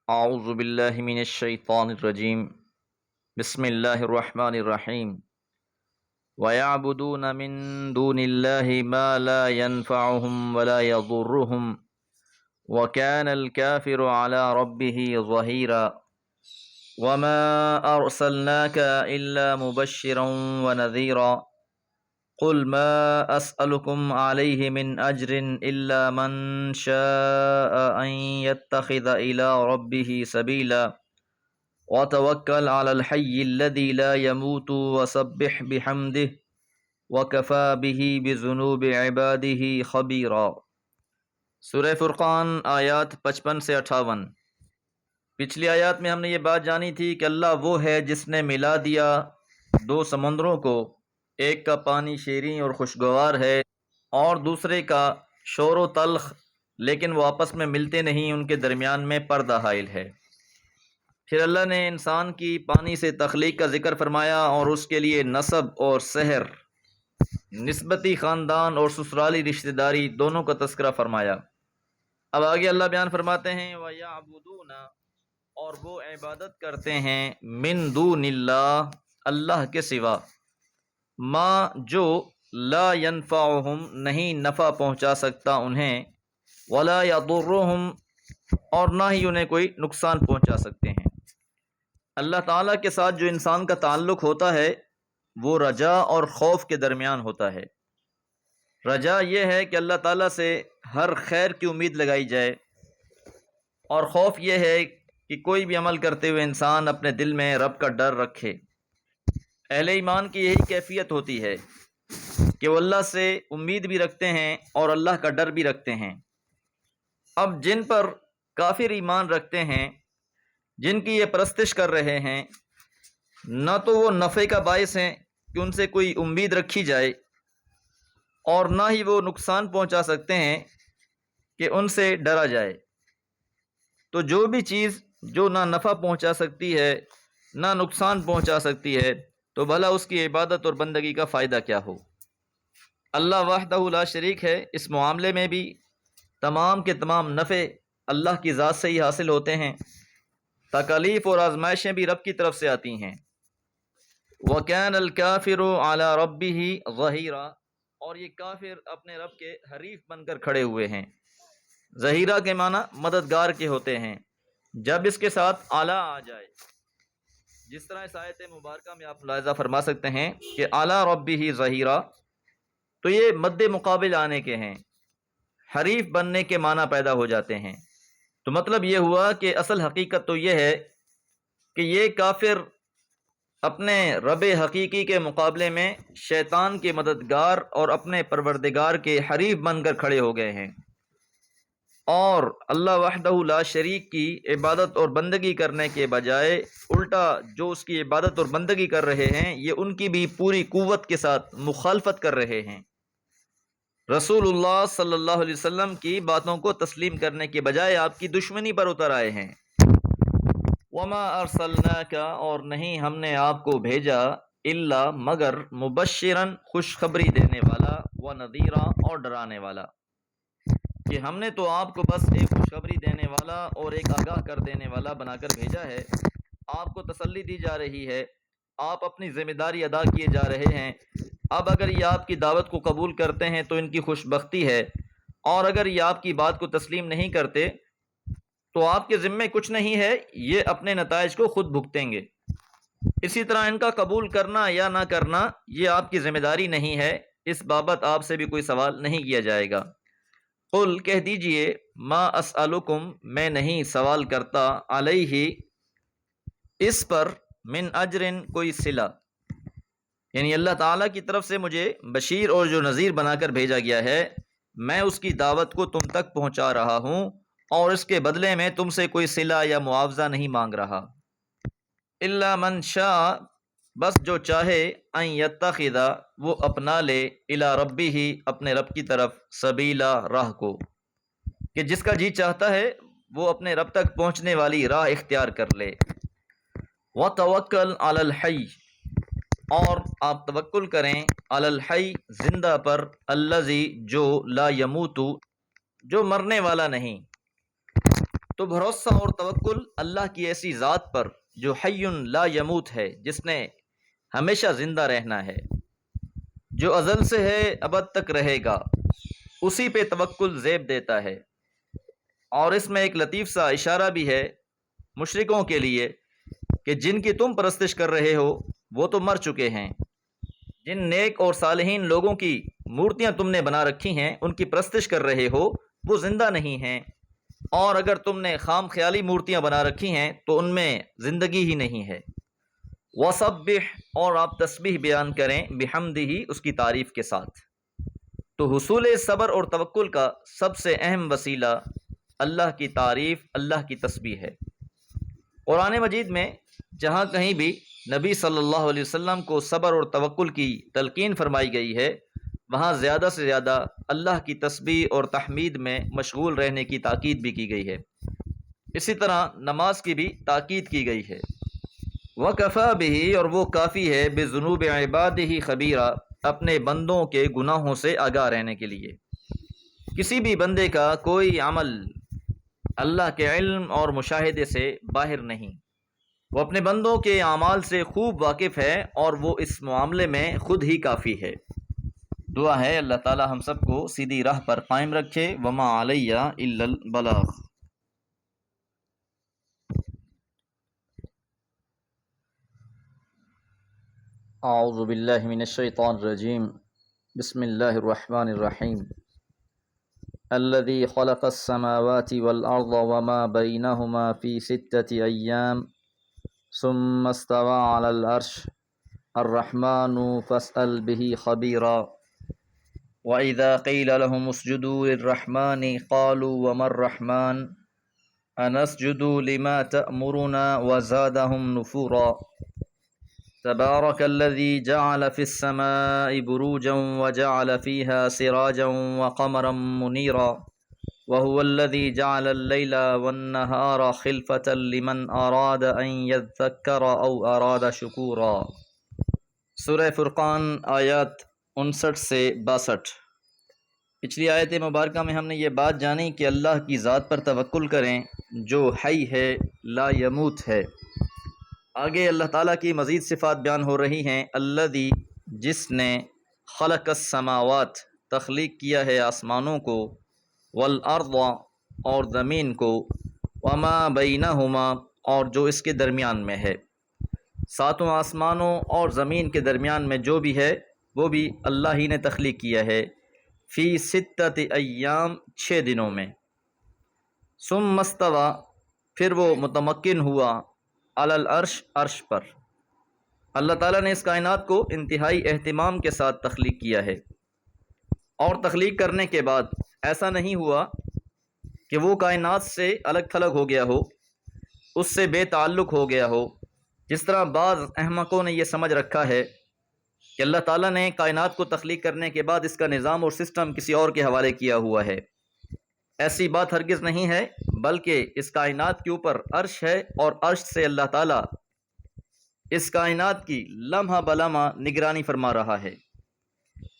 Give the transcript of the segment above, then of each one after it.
اعوذ باللہ من الشیطان الرجیم بسم اللہ الرحمن الرحیم وَيَعْبُدُونَ مِن دُونِ اللَّهِ مَا لَا يَنفَعُهُمْ وَلَا يَضُرُّهُمْ وَكَانَ الْكَافِرُ عَلَى رَبِّهِ ظَهِيرًا وَمَا أَرْسَلْنَاكَ إِلَّا مُبَشِّرًا وَنَذِيرًا قُلْ مَا أَسْأَلُكُمْ عَلَيْهِ مِنْ أَجْرٍ إِلَّا مَنْ شَاءَ أَنْ يَتَّخِذَ إِلَى رَبِّهِ سَبِيلًا وَتَوَكَّلْ عَلَى الْحَيِّ الَّذِي لَا يَمُوتُ وَسَبِّحْ بِحَمْدِهِ وَكَفَى بِهِ بِذُنُوبِ عِبَادِهِ خَبِيرًا۔ سورہ فرقان آیات 55 سے 58۔ پچھلی آیات میں ہم نے یہ بات جانی تھی کہ اللہ وہ ہے جس نے ملا دیا دو سمندروں کو، ایک کا پانی شیریں اور خوشگوار ہے اور دوسرے کا شور و تلخ، لیکن وہ آپس میں ملتے نہیں، ان کے درمیان میں پردہ حائل ہے۔ پھر اللہ نے انسان کی پانی سے تخلیق کا ذکر فرمایا اور اس کے لیے نسب اور سحر، نسبتی خاندان اور سسرالی رشتہ داری دونوں کا تذکرہ فرمایا۔ اب آگے اللہ بیان فرماتے ہیں وَيَعْبُدُونَ، اور وہ عبادت کرتے ہیں، من دون اللہ، اللہ کے سوا، ما جو لا ینفعہم، نہیں نفع پہنچا سکتا انہیں، ولا یضرہم، اور نہ ہی انہیں کوئی نقصان پہنچا سکتے ہیں۔ اللہ تعالیٰ کے ساتھ جو انسان کا تعلق ہوتا ہے وہ رجا اور خوف کے درمیان ہوتا ہے۔ رجا یہ ہے کہ اللہ تعالیٰ سے ہر خیر کی امید لگائی جائے، اور خوف یہ ہے کہ کوئی بھی عمل کرتے ہوئے انسان اپنے دل میں رب کا ڈر رکھے۔ اہل ایمان کی یہی کیفیت ہوتی ہے کہ وہ اللہ سے امید بھی رکھتے ہیں اور اللہ کا ڈر بھی رکھتے ہیں۔ اب جن پر کافر ایمان رکھتے ہیں، جن کی یہ پرستش کر رہے ہیں، نہ تو وہ نفع کا باعث ہیں کہ ان سے کوئی امید رکھی جائے، اور نہ ہی وہ نقصان پہنچا سکتے ہیں کہ ان سے ڈرا جائے۔ تو جو بھی چیز جو نہ نفع پہنچا سکتی ہے نہ نقصان پہنچا سکتی ہے، تو بھلا اس کی عبادت اور بندگی کا فائدہ کیا ہو۔ اللہ وحدہ لا شریک ہے، اس معاملے میں بھی تمام کے تمام نفع اللہ کی ذات سے ہی حاصل ہوتے ہیں، تکالیف اور آزمائشیں بھی رب کی طرف سے آتی ہیں۔ وَكَانَ الْكَافِرُ عَلَى رَبِّهِ ظَهِيرًا، اور یہ کافر اپنے رب کے حریف بن کر کھڑے ہوئے ہیں۔ ظہیرہ کے معنی مددگار کے ہوتے ہیں، جب اس کے ساتھ اعلیٰ آ جائے، جس طرح اس آیت مبارکہ میں آپ ملاحظہ فرما سکتے ہیں کہ عَلَى رَبِّهِ ظَهِيرًا، تو یہ مد مقابل آنے کے ہیں، حریف بننے کے معنی پیدا ہو جاتے ہیں۔ تو مطلب یہ ہوا کہ اصل حقیقت تو یہ ہے کہ یہ کافر اپنے رب حقیقی کے مقابلے میں شیطان کے مددگار اور اپنے پروردگار کے حریف بن کر کھڑے ہو گئے ہیں، اور اللہ وحدہ لا شریک کی عبادت اور بندگی کرنے کے بجائے الٹا جو اس کی عبادت اور بندگی کر رہے ہیں، یہ ان کی بھی پوری قوت کے ساتھ مخالفت کر رہے ہیں۔ رسول اللہ صلی اللہ علیہ وسلم کی باتوں کو تسلیم کرنے کے بجائے آپ کی دشمنی پر اتر آئے ہیں۔ وما ارسلناک، اور نہیں ہم نے آپ کو بھیجا، الا مگر، مبشرن، خوشخبری دینے والا، ونذیرا، اور ڈرانے والا، کہ ہم نے تو آپ کو بس ایک خوشخبری دینے والا اور ایک آگاہ کر دینے والا بنا کر بھیجا ہے۔ آپ کو تسلی دی جا رہی ہے، آپ اپنی ذمہ داری ادا کیے جا رہے ہیں۔ اب اگر یہ آپ کی دعوت کو قبول کرتے ہیں تو ان کی خوش بختی ہے، اور اگر یہ آپ کی بات کو تسلیم نہیں کرتے تو آپ کے ذمے کچھ نہیں ہے، یہ اپنے نتائج کو خود بھگتیں گے۔ اسی طرح ان کا قبول کرنا یا نہ کرنا یہ آپ کی ذمہ داری نہیں ہے، اس بابت آپ سے بھی کوئی سوال نہیں کیا جائے گا۔ قل، کہہ دیجئے، ما اسألکم، میں نہیں سوال کرتا، علیہ، اس پر، من اجرن، کوئی صلہ، یعنی اللہ تعالیٰ کی طرف سے مجھے بشیر اور جو نذیر بنا کر بھیجا گیا ہے، میں اس کی دعوت کو تم تک پہنچا رہا ہوں، اور اس کے بدلے میں تم سے کوئی صلہ یا معاوضہ نہیں مانگ رہا۔ الا من شاء، بس جو چاہے، ان یتخذ، وہ اپنا لے، الی ربہ، اپنے رب کی طرف، سبیلا، راہ کو، کہ جس کا جی چاہتا ہے وہ اپنے رب تک پہنچنے والی راہ اختیار کر لے۔ وتوکل علی الحی، اور آپ توکل کریں، علی الحی، زندہ پر، الذی، جو، لا یموت، جو مرنے والا نہیں۔ تو بھروسہ اور توکل اللہ کی ایسی ذات پر جو حی لا یموت ہے، جس نے ہمیشہ زندہ رہنا ہے، جو ازل سے ہے ابد تک رہے گا، اسی پہ توکل زیب دیتا ہے۔ اور اس میں ایک لطیف سا اشارہ بھی ہے مشرکوں کے لیے کہ جن کی تم پرستش کر رہے ہو وہ تو مر چکے ہیں، جن نیک اور صالحین لوگوں کی مورتیاں تم نے بنا رکھی ہیں ان کی پرستش کر رہے ہو وہ زندہ نہیں ہیں، اور اگر تم نے خام خیالی مورتیاں بنا رکھی ہیں تو ان میں زندگی ہی نہیں ہے۔ وَسَبِّحْ، اور آپ تسبیح بیان کریں، بِحَمْدِهِ، اس کی تعریف کے ساتھ۔ تو حصول صبر اور توکل کا سب سے اہم وسیلہ اللہ کی تعریف، اللہ کی تسبیح ہے۔ قرآن مجید میں جہاں کہیں بھی نبی صلی اللہ علیہ وسلم کو صبر اور توکل کی تلقین فرمائی گئی ہے، وہاں زیادہ سے زیادہ اللہ کی تسبیح اور تحمید میں مشغول رہنے کی تاکید بھی کی گئی ہے۔ اسی طرح نماز کی بھی تاکید کی گئی ہے۔ وَكَفَى بِهِ، اور وہ کافی ہے، بِذُنُوبِ عِبَادِهِ خَبِيرًا، اپنے بندوں کے گناہوں سے آگاہ رہنے کے لیے۔ کسی بھی بندے کا کوئی عمل اللہ کے علم اور مشاہدے سے باہر نہیں، وہ اپنے بندوں کے اعمال سے خوب واقف ہے اور وہ اس معاملے میں خود ہی کافی ہے۔ دعا ہے اللہ تعالی ہم سب کو سیدھی راہ پر قائم رکھے۔ وما علیہ الا البلاغ۔ اعوذ باللہ من الشیطان الرجیم، بسم اللہ الرحمن الرحیم۔ الذي خلق السماوات والأرض وما بينهما في 6 أيام ثم استوى على العرش الرحمن فاسأل به خبيرا وإذا قيل لهم اسجدوا للرحمن قالوا وما الرحمن أنسجد لما تأمرنا وزادهم نفورا تبارك الذي جعل في السماء بروجا وجعل فيها سراجا وقمرا منيرا وهو الذي جعل الليل والنهار خلفة لمن أراد أن يذكر أو أراد شكورا۔ سورہ فرقان آیات 59 سے 62۔ پچھلی آیت مبارکہ میں ہم نے یہ بات جانی کہ اللہ کی ذات پر توکل کریں جو حی ہے، لا یموت ہے۔ آگے اللہ تعالیٰ کی مزید صفات بیان ہو رہی ہیں۔ الذی، جس نے، خلق السماوات، تخلیق کیا ہے آسمانوں کو، والارض، اور زمین کو، وما بینہما، اور جو اس کے درمیان میں ہے۔ ساتوں آسمانوں اور زمین کے درمیان میں جو بھی ہے وہ بھی اللہ ہی نے تخلیق کیا ہے۔ فی 6 ایام، 6 دنوں میں۔ ثم استوی، پھر وہ متمکن ہوا، علی العرش، عرش پر۔ اللہ تعالیٰ نے اس کائنات کو انتہائی اہتمام کے ساتھ تخلیق کیا ہے، اور تخلیق کرنے کے بعد ایسا نہیں ہوا کہ وہ کائنات سے الگ تھلگ ہو گیا ہو، اس سے بے تعلق ہو گیا ہو، جس طرح بعض احمقوں نے یہ سمجھ رکھا ہے کہ اللہ تعالیٰ نے کائنات کو تخلیق کرنے کے بعد اس کا نظام اور سسٹم کسی اور کے حوالے کیا ہوا ہے۔ ایسی بات ہرگز نہیں ہے، بلکہ اس کائنات کے اوپر عرش ہے، اور عرش سے اللہ تعالیٰ اس کائنات کی لمحہ بلمحہ نگرانی فرما رہا ہے،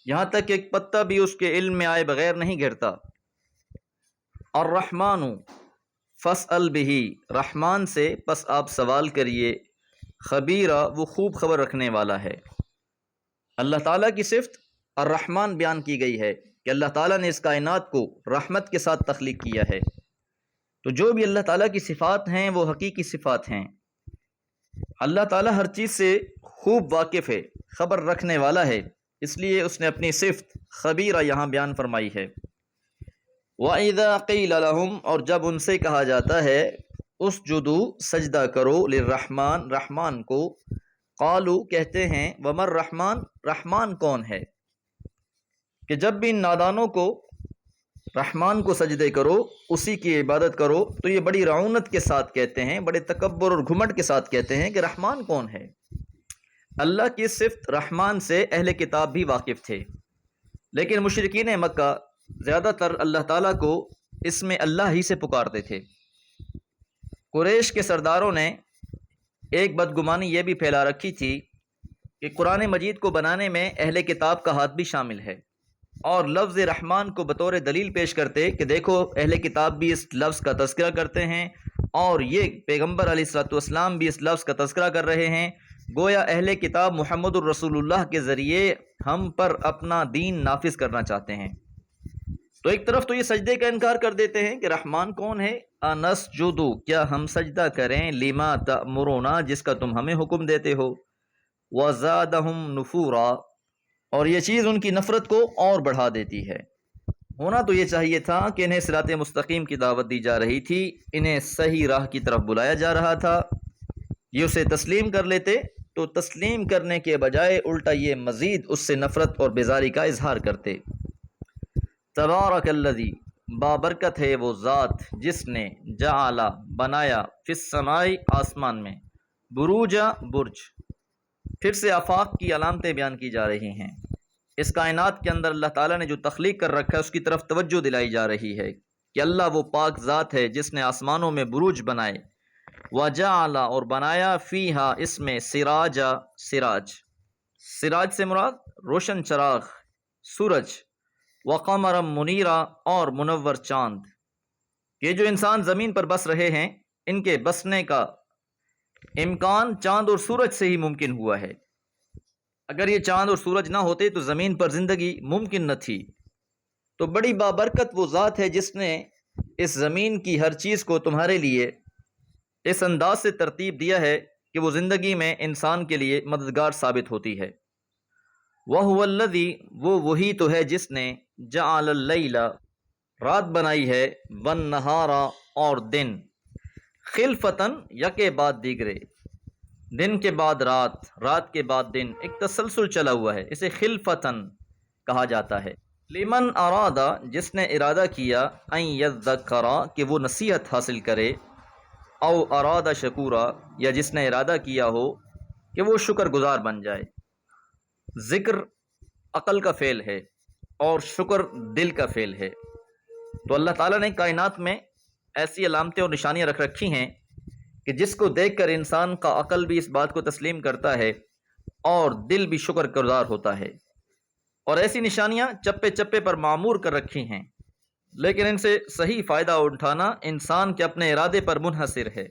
یہاں تک کہ ایک پتہ بھی اس کے علم میں آئے بغیر نہیں گرتا۔ الرحمن فاسأل بہ، رحمان سے پس آپ سوال کریے، خبیرہ، وہ خوب خبر رکھنے والا ہے۔ اللہ تعالیٰ کی صفت الرحمن بیان کی گئی ہے کہ اللہ تعالیٰ نے اس کائنات کو رحمت کے ساتھ تخلیق کیا ہے۔ تو جو بھی اللہ تعالیٰ کی صفات ہیں وہ حقیقی صفات ہیں۔ اللہ تعالیٰ ہر چیز سے خوب واقف ہے، خبر رکھنے والا ہے، اس لیے اس نے اپنی صفت خبیرہ یہاں بیان فرمائی ہے۔ وَإِذَا قِيلَ لَهُمْ، اور جب ان سے کہا جاتا ہے اسجدوا، سجدہ کرو، للرحمن، رحمان کو، قالوا، کہتے ہیں، وما الرحمن، رحمان کون ہے؟ کہ جب بھی ان نادانوں کو رحمان کو سجدے کرو، اسی کی عبادت کرو، تو یہ بڑی رعونت کے ساتھ کہتے ہیں، بڑے تکبر اور گھمنڈ کے ساتھ کہتے ہیں کہ رحمان کون ہے۔ اللہ کی صفت رحمان سے اہل کتاب بھی واقف تھے، لیکن مشرکین مکہ زیادہ تر اللہ تعالیٰ کو اس میں اللہ ہی سے پکارتے تھے۔ قریش کے سرداروں نے ایک بدگمانی یہ بھی پھیلا رکھی تھی کہ قرآن مجید کو بنانے میں اہل کتاب کا ہاتھ بھی شامل ہے۔ اور لفظ رحمان کو بطور دلیل پیش کرتے کہ دیکھو اہل کتاب بھی اس لفظ کا تذکرہ کرتے ہیں اور یہ پیغمبر علیہ الصلوۃ والسلام بھی اس لفظ کا تذکرہ کر رہے ہیں، گویا اہل کتاب محمد الرسول اللہ کے ذریعے ہم پر اپنا دین نافذ کرنا چاہتے ہیں۔ تو ایک طرف تو یہ سجدے کا انکار کر دیتے ہیں کہ رحمان کون ہے، انسجدو کیا ہم سجدہ کریں، لما تأمرنا جس کا تم ہمیں حکم دیتے ہو، وزادہم نفورا اور یہ چیز ان کی نفرت کو اور بڑھا دیتی ہے۔ ہونا تو یہ چاہیے تھا کہ انہیں صراط مستقیم کی دعوت دی جا رہی تھی، انہیں صحیح راہ کی طرف بلایا جا رہا تھا، یہ اسے تسلیم کر لیتے تو تسلیم کرنے کے بجائے الٹا یہ مزید اس سے نفرت اور بیزاری کا اظہار کرتے۔ تبارک الذی بابرکت ہے وہ ذات جس نے جعل بنایا فی السماء آسمان میں، بروجا برج، پھر سے آفاق کی علامتیں بیان کی جا رہی ہیں۔ اس کائنات کے اندر اللہ تعالیٰ نے جو تخلیق کر رکھا ہے اس کی طرف توجہ دلائی جا رہی ہے کہ اللہ وہ پاک ذات ہے جس نے آسمانوں میں بروج بنائے، وجعل اور بنایا فیہا اس میں سراجا سراج، سراج سے مراد روشن چراغ سورج، وقمرا منیرا اور منور چاند۔ یہ جو انسان زمین پر بس رہے ہیں ان کے بسنے کا امکان چاند اور سورج سے ہی ممکن ہوا ہے، اگر یہ چاند اور سورج نہ ہوتے تو زمین پر زندگی ممکن نہ تھی۔ تو بڑی بابرکت وہ ذات ہے جس نے اس زمین کی ہر چیز کو تمہارے لیے اس انداز سے ترتیب دیا ہے کہ وہ زندگی میں انسان کے لیے مددگار ثابت ہوتی ہے۔ وَهُوَ الَّذِي وہی تو ہے جس نے جعل اللیل رات بنائی ہے، وَالنَّهَارَ اور دن، خلفتاً یکے بعد دیگرے، دن کے بعد رات، رات کے بعد دن، ایک تسلسل چلا ہوا ہے، اسے خلفتاً کہا جاتا ہے۔ لمن ارادہ جس نے ارادہ کیا، ان یذکر کہ وہ نصیحت حاصل کرے، او ارادہ شکورا یا جس نے ارادہ کیا ہو کہ وہ شکر گزار بن جائے۔ ذکر عقل کا فعل ہے اور شکر دل کا فعل ہے۔ تو اللہ تعالیٰ نے کائنات میں ایسی علامتیں اور نشانیاں رکھ رکھی ہیں کہ جس کو دیکھ کر انسان کا عقل بھی اس بات کو تسلیم کرتا ہے اور دل بھی شکر گزار ہوتا ہے، اور ایسی نشانیاں چپے چپے پر معمور کر رکھی ہیں، لیکن ان سے صحیح فائدہ اٹھانا انسان کے اپنے ارادے پر منحصر ہے،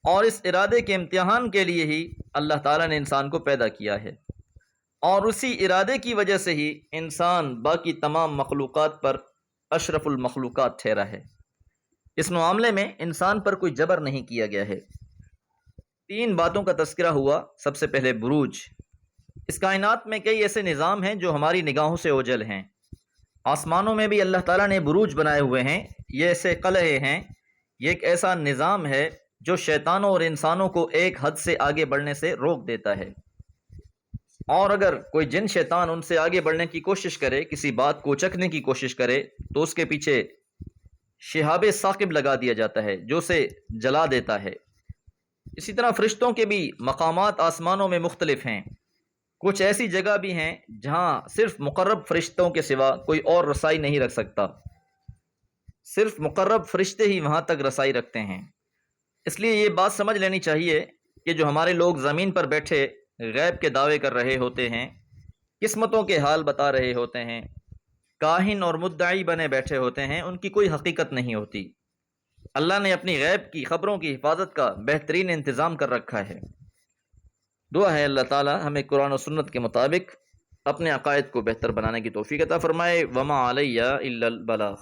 اور اس ارادے کے امتحان کے لیے ہی اللہ تعالیٰ نے انسان کو پیدا کیا ہے، اور اسی ارادے کی وجہ سے ہی انسان باقی تمام مخلوقات پر اشرف المخلوقات ٹھہرا ہے۔ اس معاملے میں انسان پر کوئی جبر نہیں کیا گیا ہے۔ تین باتوں کا تذکرہ ہوا، سب سے پہلے بروج۔ اس کائنات میں کئی ایسے نظام ہیں جو ہماری نگاہوں سے اوجھل ہیں، آسمانوں میں بھی اللہ تعالیٰ نے بروج بنائے ہوئے ہیں، یہ ایسے قلعے ہیں، یہ ایک ایسا نظام ہے جو شیطانوں اور انسانوں کو ایک حد سے آگے بڑھنے سے روک دیتا ہے، اور اگر کوئی جن شیطان ان سے آگے بڑھنے کی کوشش کرے، کسی بات کو چکھنے کی کوشش کرے، تو اس کے پیچھے شہاب ثاقب لگا دیا جاتا ہے جو اسے جلا دیتا ہے۔ اسی طرح فرشتوں کے بھی مقامات آسمانوں میں مختلف ہیں، کچھ ایسی جگہ بھی ہیں جہاں صرف مقرب فرشتوں کے سوا کوئی اور رسائی نہیں رکھ سکتا، صرف مقرب فرشتے ہی وہاں تک رسائی رکھتے ہیں۔ اس لیے یہ بات سمجھ لینی چاہیے کہ جو ہمارے لوگ زمین پر بیٹھے غیب کے دعوے کر رہے ہوتے ہیں، قسمتوں کے حال بتا رہے ہوتے ہیں، کاہن اور مدعی بنے بیٹھے ہوتے ہیں، ان کی کوئی حقیقت نہیں ہوتی۔ اللہ نے اپنی غیب کی خبروں کی حفاظت کا بہترین انتظام کر رکھا ہے۔ دعا ہے اللہ تعالی ہمیں قرآن و سنت کے مطابق اپنے عقائد کو بہتر بنانے کی توفیق عطا فرمائے۔ وما علیہ الا البلاغ۔